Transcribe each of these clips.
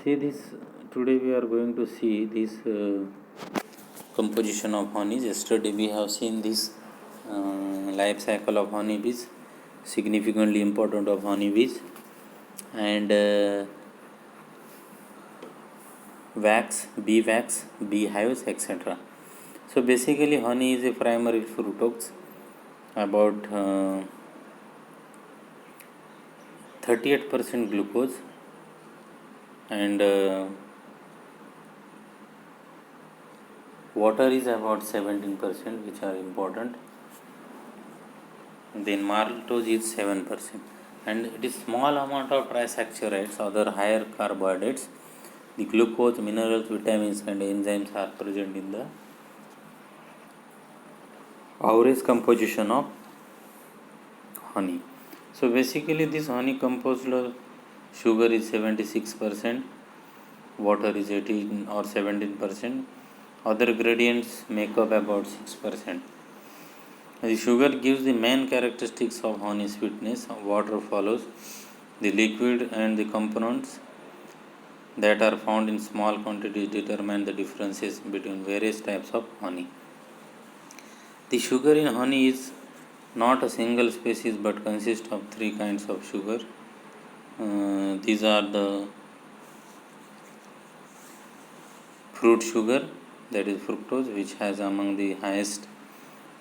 See this, today we are going to see this composition of honey. Yesterday we have seen this life cycle of honeybees, significantly important of honeybees, and wax, beehives, etc. So basically honey is a primary fructose, about 38% glucose, and water is about 17%, which are important. Then maltose is 7%, and it is small amount of trisaccharides, other higher carbohydrates. The glucose, minerals, vitamins and enzymes are present in the average composition of honey. So basically this honey composed of sugar is 76%, water is 18 or 17%, other gradients make up about 6%. The sugar gives the main characteristics of honey: sweetness, water follows. The liquid and the components that are found in small quantities determine the differences between various types of honey. The sugar in honey is not a single species but consists of three kinds of sugar. These are the fruit sugar, that is fructose, which has among the highest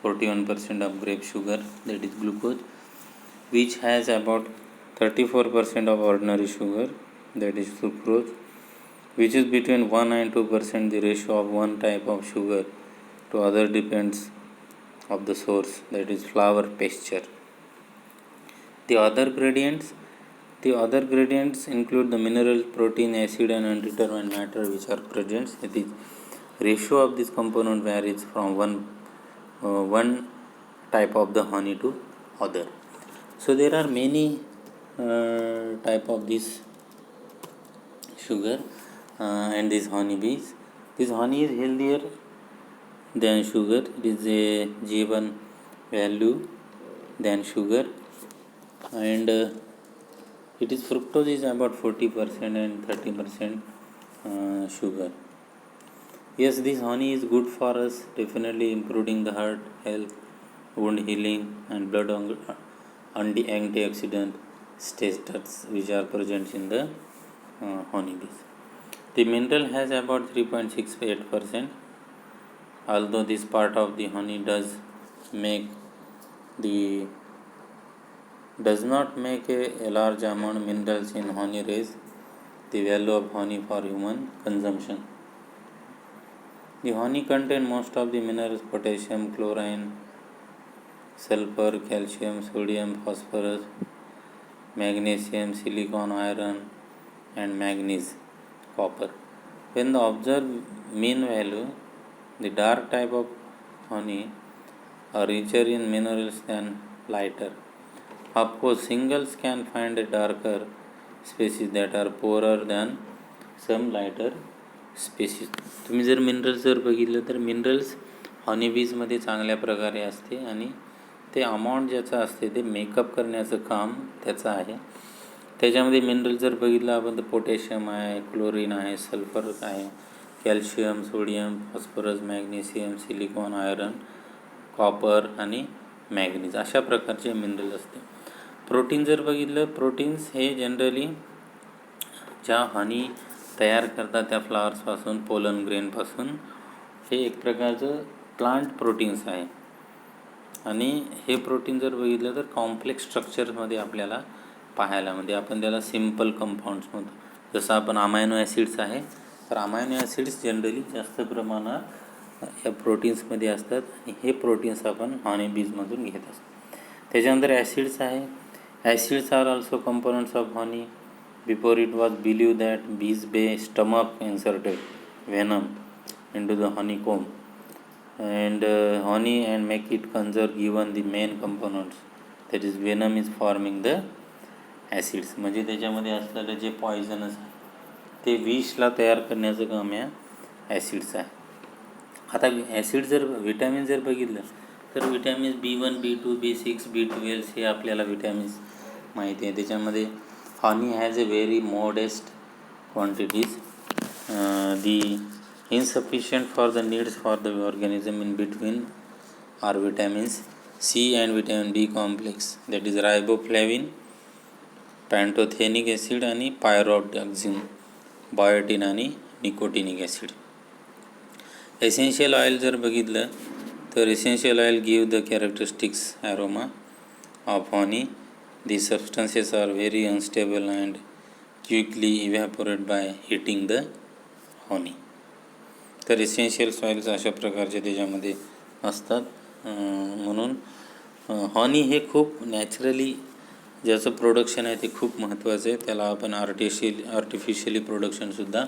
41% of grape sugar, that is glucose, which has about 34% of ordinary sugar, that is sucrose, which is between 1 and 2%. The ratio of one type of sugar to other depends of the source, that is flower pasture. The other gradients include the minerals, protein, acid and undetermined matter which are present. The ratio of this component varies from one type of the honey to other. So there are many type of this sugar and these honeybees. This honey is healthier than sugar. It is a G1 value than sugar, and it is fructose is about 40% and 30% sugar. Yes, this honey is good for us, definitely improving the heart health, wound healing and blood antioxidant status which are present in the honeybees. The mineral has about 3.68%. Although this part of the honey does not make a large amount of minerals in honey raise the value of honey for human consumption. The honey contains most of the minerals: potassium, chlorine, sulfur, calcium, sodium, phosphorus, magnesium, silicon, iron and manganese, copper. When the observed mean value, the dark type of honey are richer in minerals than lighter. Of course, singles can find a darker species that are poorer than some lighter species. तुम्ही जर minerals बघितलं तर minerals हनीबीजमध्ये चांगल्या प्रकारे असते आणि ते amount ज्याचं असते ते मेकअप करण्याचं काम त्याचं आहे. त्याच्यामध्ये मिनरल जर बघितलं आपण तर पोटॅशियम आहे, क्लोरीन आहे, सल्फर आहे, calcium, sodium, phosphorus, magnesium, silicon, iron, copper आणि मॅग्नीज अशा प्रकारचे मिनरल असते. प्रोटीन जर बघितलं, प्रोटीन्स हे जनरली ज्या हनी तयार करतात त्या फ्लावर्सपासून, पोलन ग्रेनपासून, हे एक प्रकारचं प्लांट प्रोटीन्स आहे. आणि हे प्रोटीन जर बघितलं तर कॉम्प्लेक्स स्ट्रक्चरमध्ये आपल्याला पाहायला म्हणजे आपण त्याला सिम्पल कंपाऊंड्स म्हणतो. जसं आपण अमायनो ॲसिड्स आहे तर अमायनो ॲसिड्स जनरली जास्त प्रमाणात या प्रोटीन्समध्ये असतात आणि हे प्रोटीन्स आपण हनीबीजमधून घेत असतो. त्याच्यानंतर ॲसिड्स आहे. Acids are also components of honey. Before it was believe that bees be stomach inserted venom into the honeycomb and honey and make it conserve given the main components, that is venom is forming the acids. म्हणजे त्याच्यामध्ये असलेलं जे poisonous आहे ते विषला तयार करण्याचं काम या acids आहे. आता ॲसिड जर विटॅमिन जर बघितलं तर vitamins B1, B2, B6, B12 हे आपल्याला विटॅमिन्स माहिती आहे. त्याच्यामध्ये Honey has a very modest quantities. The insufficient for the needs for the organism in between are vitamins C and vitamin B complex, that is riboflavin, pantothenic acid आणि pyridoxine, biotin आणि nicotinic acid. Essential oil जर बघितलं तर essential oil give the characteristics aroma of honey. The substances are very unstable and quickly evaporate by heating the honey. तर essential oils अशा प्रकारचे त्याच्यामध्ये असतात. म्हणून हॉनी हे खूप नॅचरली ज्याचं प्रोडक्शन आहे ते खूप महत्त्वाचं आहे. त्याला आपण आर्टिफिशियली प्रोडक्शनसुद्धा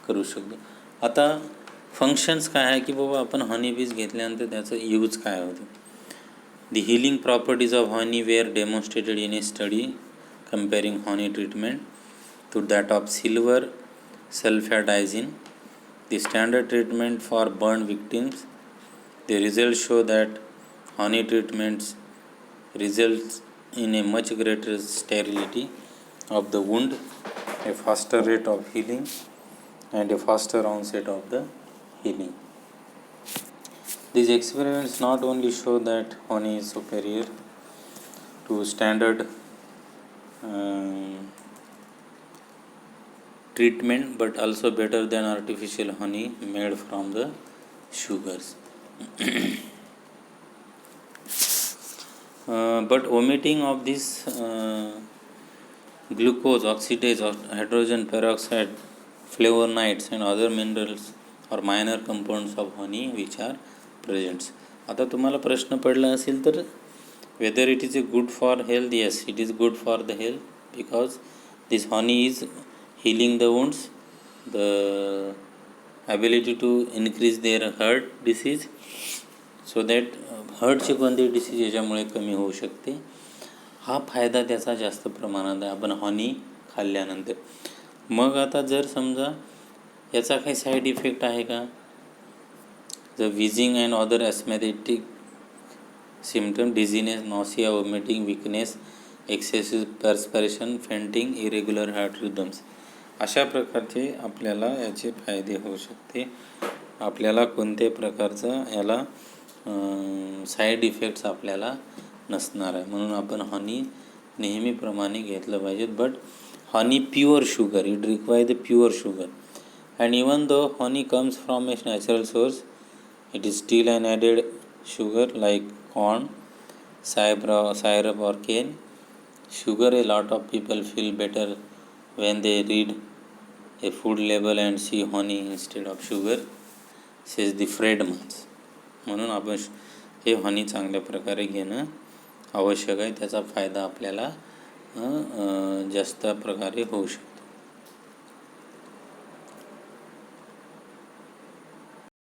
करू शकतो. आता फंक्शन्स काय आहे की बाबा आपण हॉनी बीज घेतल्यानंतर त्याचं यूज काय होतं. The healing properties of honey were demonstrated in a study comparing honey treatment to that of silver sulfadazine, the standard treatment for burn victims. The results show that honey treatments results in a much greater sterility of the wound, a faster rate of healing, and a faster onset of the healing. These experiments not only show that honey is superior to standard treatment but also better than artificial honey made from the sugars. But omitting of this glucose, oxidase, hydrogen peroxide, flavonoids and other minerals or minor compounds of honey which are present. आता तुम्हाला प्रश्न पडला असेल तर whether it is good for health, yes, it is good for the health because this honey is healing the wounds, the ability to increase their heart disease, so that हार्टची कोणती disease याच्यामुळे कमी होऊ शकते. हा फायदा त्याचा जास्त प्रमाणात आहे आपण हॉनी खाल्ल्यानंतर. मग आता जर समजा याचा काही साईड इफेक्ट आहे का, the wheezing and other asthmatic symptom, dizziness, nausea, vomiting, weakness, excessive perspiration, fainting, irregular heart rhythms, अशा प्रकारचे आपल्याला याचे फायदे होऊ शकते. आपल्याला कोणत्याही प्रकारचा याला साईड इफेक्ट्स आपल्याला नसणार आहे. म्हणून आपण हॉनी नेहमीप्रमाणे घेतलं पाहिजे. But horny pure sugar, it require the pure sugar and even though horny comes from A natural source, it is steel and added sugar like corn, syrup or cane. Sugar, a lot of people feel better when they read a food label and see honey instead of sugar, says the Friedmans. म्हणून आपण हे horny चांगल्या प्रकारे घेणं आवश्यक आहे. त्याचा फायदा आपल्याला जास्त प्रकारे होऊ शकतो.